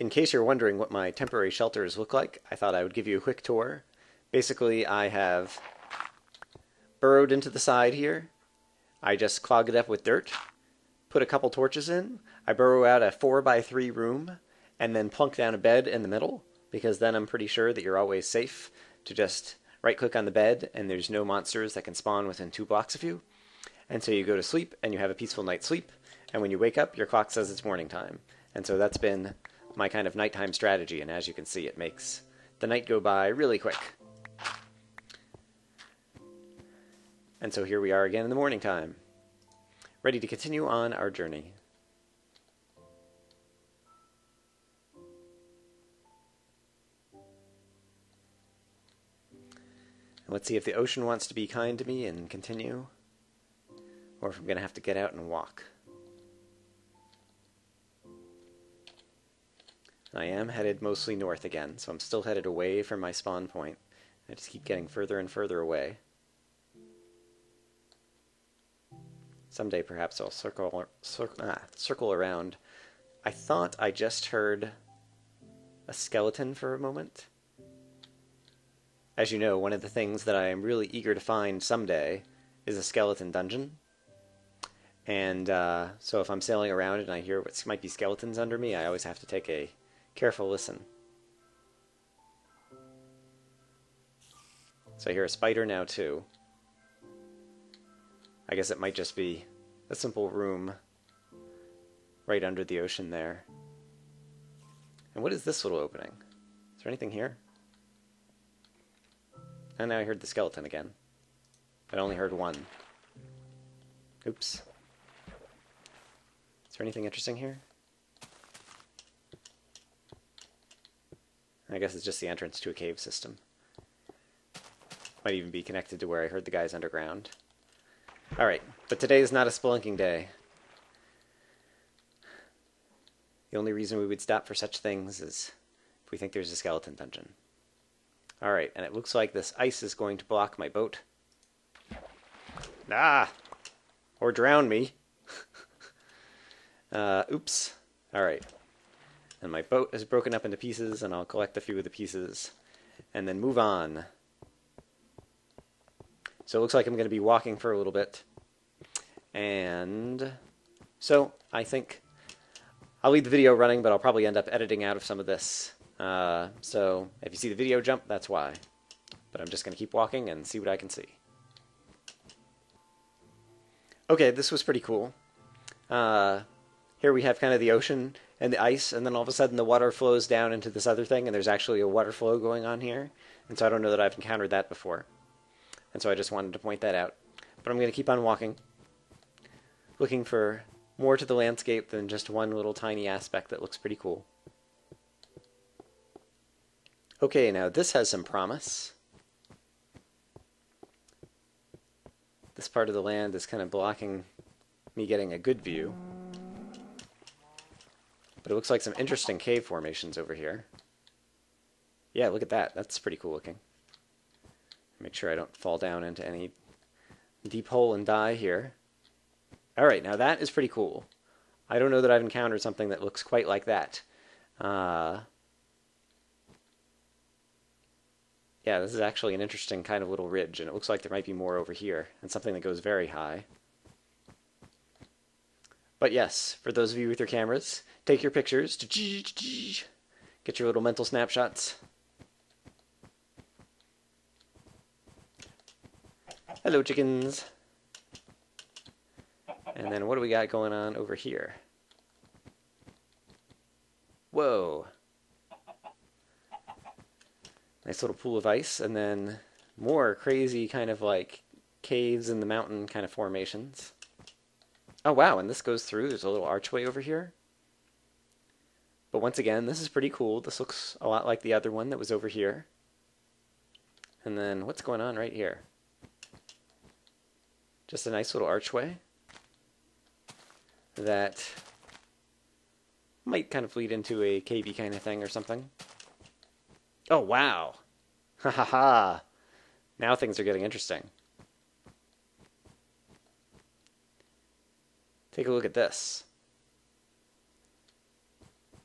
in case you're wondering what my temporary shelters look like, I thought I would give you a quick tour. Basically, I have burrowed into the side here. I just clogged it up with dirt, put a couple torches in. I burrow out a 4x3 room, and then plunk down a bed in the middle, because then I'm pretty sure that you're always safe to just right-click on the bed, and there's no monsters that can spawn within 2 blocks of you. And so you go to sleep, and you have a peaceful night's sleep, and when you wake up, your clock says it's morning time. And so that's been my kind of nighttime strategy, and as you can see, it makes the night go by really quick. And so here we are again in the morning time, ready to continue on our journey. And let's see if the ocean wants to be kind to me and continue, or if I'm going to have to get out and walk. I am headed mostly north again, so I'm still headed away from my spawn point. I just keep getting further and further away. Someday perhaps I'll circle around. I thought I just heard a skeleton for a moment. As you know, one of the things that I am really eager to find someday is a skeleton dungeon. And so if I'm sailing around and I hear what might be skeletons under me, I always have to take a careful listen. So I hear a spider now too. I guess it might just be a simple room right under the ocean there. And what is this little opening? Is there anything here? And now I heard the skeleton again. I only heard one. Oops. Is there anything interesting here? I guess it's just the entrance to a cave system. Might even be connected to where I heard the guys underground. Alright, but today is not a spelunking day. The only reason we would stop for such things is if we think there's a skeleton dungeon. Alright, and it looks like this ice is going to block my boat. Ah! Or drown me. Oops. Alright. And my boat is broken up into pieces, and I'll collect a few of the pieces and then move on. So it looks like I'm going to be walking for a little bit. And so I think I'll leave the video running, but I'll probably end up editing out of some of this. So if you see the video jump, that's why. But I'm just going to keep walking and see what I can see. Okay, this was pretty cool. Here we have kind of the ocean and the ice, and then all of a sudden the water flows down into this other thing, and there's actually a water flow going on here. And so I don't know that I've encountered that before. And so I just wanted to point that out. But I'm going to keep on walking, looking for more to the landscape than just one little tiny aspect that looks pretty cool. Okay, now this has some promise. This part of the land is kind of blocking me getting a good view. But it looks like some interesting cave formations over here. Yeah, look at that. That's pretty cool looking. Make sure I don't fall down into any deep hole and die here. Alright, now that is pretty cool. I don't know that I've encountered something that looks quite like that. Yeah, this is actually an interesting kind of little ridge, and it looks like there might be more over here, and something that goes very high. But yes, for those of you with your cameras, take your pictures, get your little mental snapshots. Hello, chickens. And then what do we got going on over here? Whoa. Nice little pool of ice, and then more crazy kind of like caves in the mountain kind of formations. Oh wow, and this goes through. There's a little archway over here. But once again, this is pretty cool. This looks a lot like the other one that was over here. And then what's going on right here? Just a nice little archway that might kind of lead into a cavey kind of thing or something. Oh, wow. Ha ha ha. Now things are getting interesting. Take a look at this.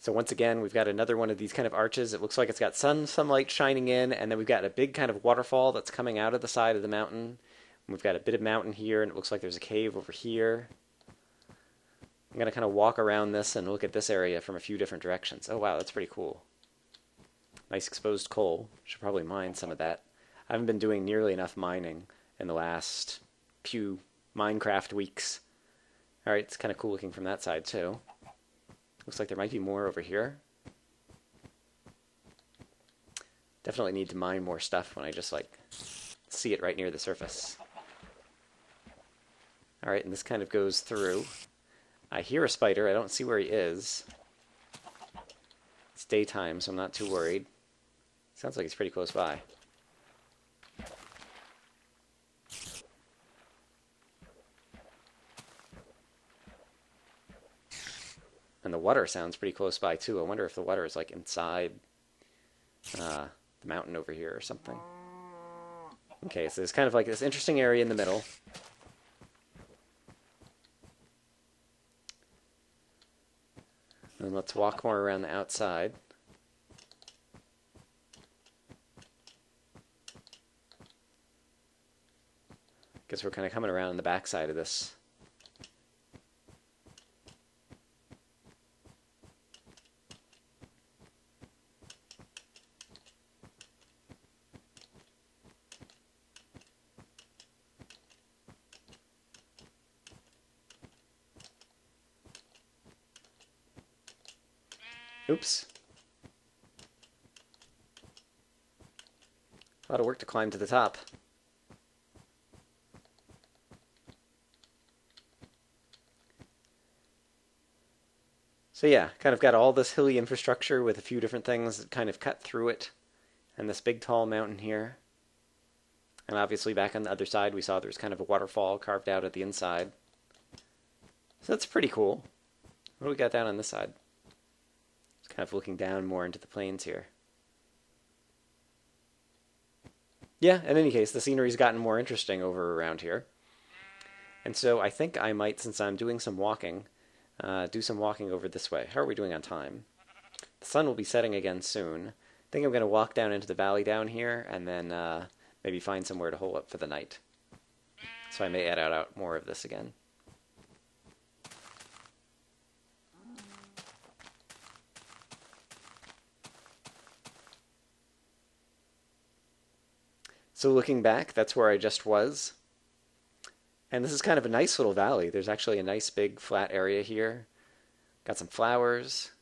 So once again, we've got another one of these kind of arches. It looks like it's got some light shining in, and then we've got a big kind of waterfall that's coming out of the side of the mountain. And we've got a bit of mountain here, and it looks like there's a cave over here. I'm going to kind of walk around this and look at this area from a few different directions. Oh wow, that's pretty cool. Nice exposed coal. Should probably mine some of that. I haven't been doing nearly enough mining in the last few Minecraft weeks. Alright, it's kind of cool looking from that side too. Looks like there might be more over here. Definitely need to mine more stuff when I just like see it right near the surface. Alright, and this kind of goes through. I hear a spider. I don't see where he is. It's daytime, so I'm not too worried. Sounds like he's pretty close by. And the water sounds pretty close by too. I wonder if the water is like inside the mountain over here or something. Okay, so there's kind of like this interesting area in the middle. And let's walk more around the outside. Guess we're kind of coming around on the backside of this. Oops. A lot of work to climb to the top. So yeah, kind of got all this hilly infrastructure with a few different things that kind of cut through it. And this big tall mountain here. And obviously back on the other side we saw there's kind of a waterfall carved out at the inside. So that's pretty cool. What do we got down on this side? It's kind of looking down more into the plains here. Yeah, in any case, the scenery's gotten more interesting over around here. And so I think I might, since I'm doing some walking, do some walking over this way. How are we doing on time? The sun will be setting again soon. I think I'm going to walk down into the valley down here and then maybe find somewhere to hole up for the night. So I may edit out more of this again. So looking back, that's where I just was. And this is kind of a nice little valley. There's actually a nice big flat area here. Got some flowers.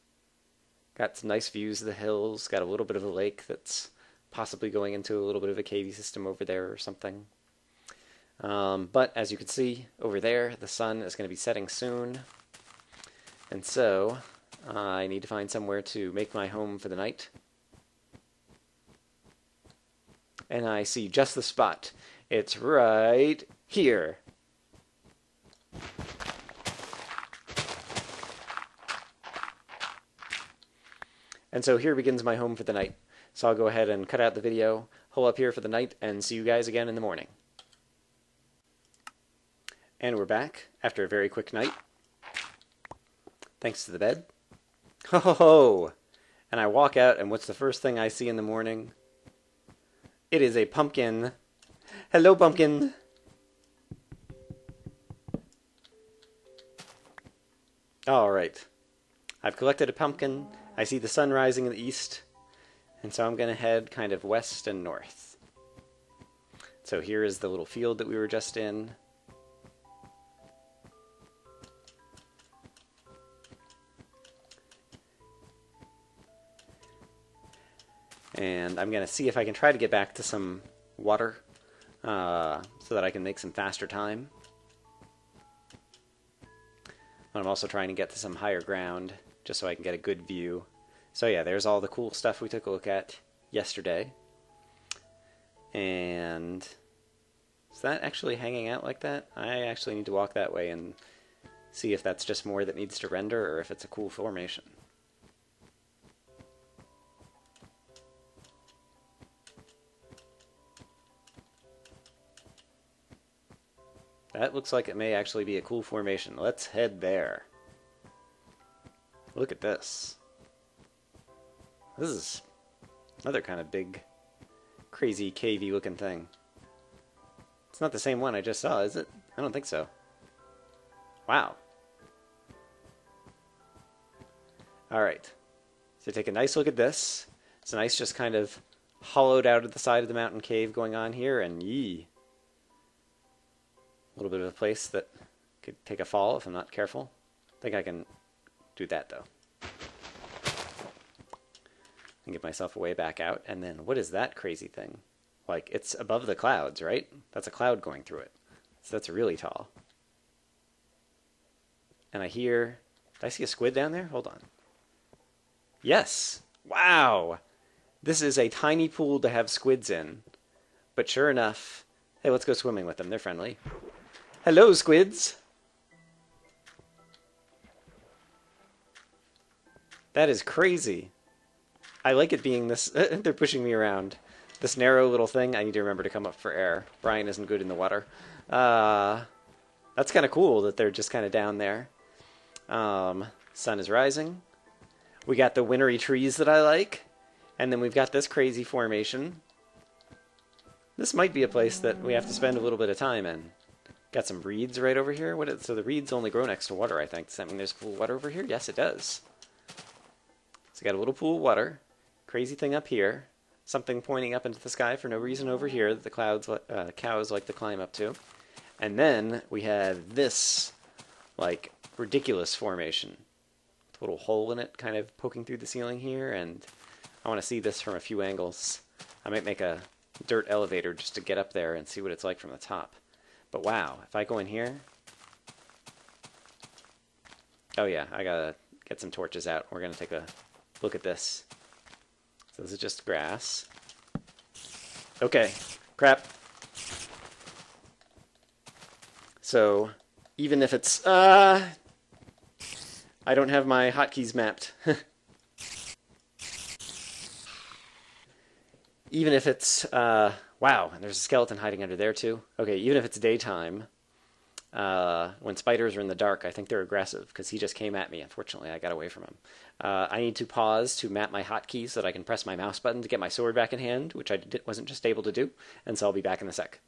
Got some nice views of the hills. Got a little bit of a lake that's possibly going into a little bit of a cavey system over there or something. But as you can see over there, the sun is going to be setting soon. And so I need to find somewhere to make my home for the night. And I see just the spot. It's right here. And so here begins my home for the night. So I'll go ahead and cut out the video, hole up here for the night, and see you guys again in the morning. And we're back after a very quick night. Thanks to the bed. Ho ho ho! And I walk out, and what's the first thing I see in the morning? It is a pumpkin. Hello, pumpkin! Alright. I've collected a pumpkin. I see the sun rising in the east. And so I'm going to head kind of west and north. So here is the little field that we were just in. And I'm going to see if I can try to get back to some water so that I can make some faster time. But I'm also trying to get to some higher ground just so I can get a good view. So yeah, there's all the cool stuff we took a look at yesterday. And is that actually hanging out like that? I actually need to walk that way and see if that's just more that needs to render or if it's a cool formation. That looks like it may actually be a cool formation. Let's head there. Look at this. this is another kind of big, crazy, cavey looking thing. It's not the same one I just saw, is it? I don't think so. Wow. Alright. So take a nice look at this. It's a nice just kind of hollowed out of the side of the mountain cave going on here, and yee. A little bit of a place that could take a fall if I'm not careful. I think I can do that though. And get myself a way back out. And then what is that crazy thing? Like, it's above the clouds, right? That's a cloud going through it. So that's really tall. And I hear... Did I see a squid down there? Hold on. Yes! Wow! This is a tiny pool to have squids in. But sure enough... Hey, let's go swimming with them. They're friendly. Hello, squids! That is crazy. I like it being this... They're pushing me around. This narrow little thing. I need to remember to come up for air. Brian isn't good in the water. That's kind of cool that they're just kind of down there. Sun is rising. We got the wintry trees that I like. And then we've got this crazy formation. This might be a place that we have to spend a little bit of time in. Got some reeds right over here. So the reeds only grow next to water, I think. Does that mean there's a pool of water over here? Yes, it does. So got a little pool of water. Crazy thing up here. Something pointing up into the sky for no reason over here that the cows like to climb up to. And then we have this, like, ridiculous formation. With a little hole in it kind of poking through the ceiling here. And I want to see this from a few angles. I might make a dirt elevator just to get up there and see what it's like from the top. But wow, if I go in here... Oh yeah, I gotta get some torches out. We're gonna take a look at this. So this is just grass. Okay, crap. So, even if it's... I don't have my hotkeys mapped. Even if it's... wow, and there's a skeleton hiding under there too. Okay, even if it's daytime, when spiders are in the dark, I think they're aggressive, because he just came at me. Unfortunately, I got away from him. I need to pause to map my hotkeys so that I can press my mouse button to get my sword back in hand, which I wasn't just able to do, and so I'll be back in a sec.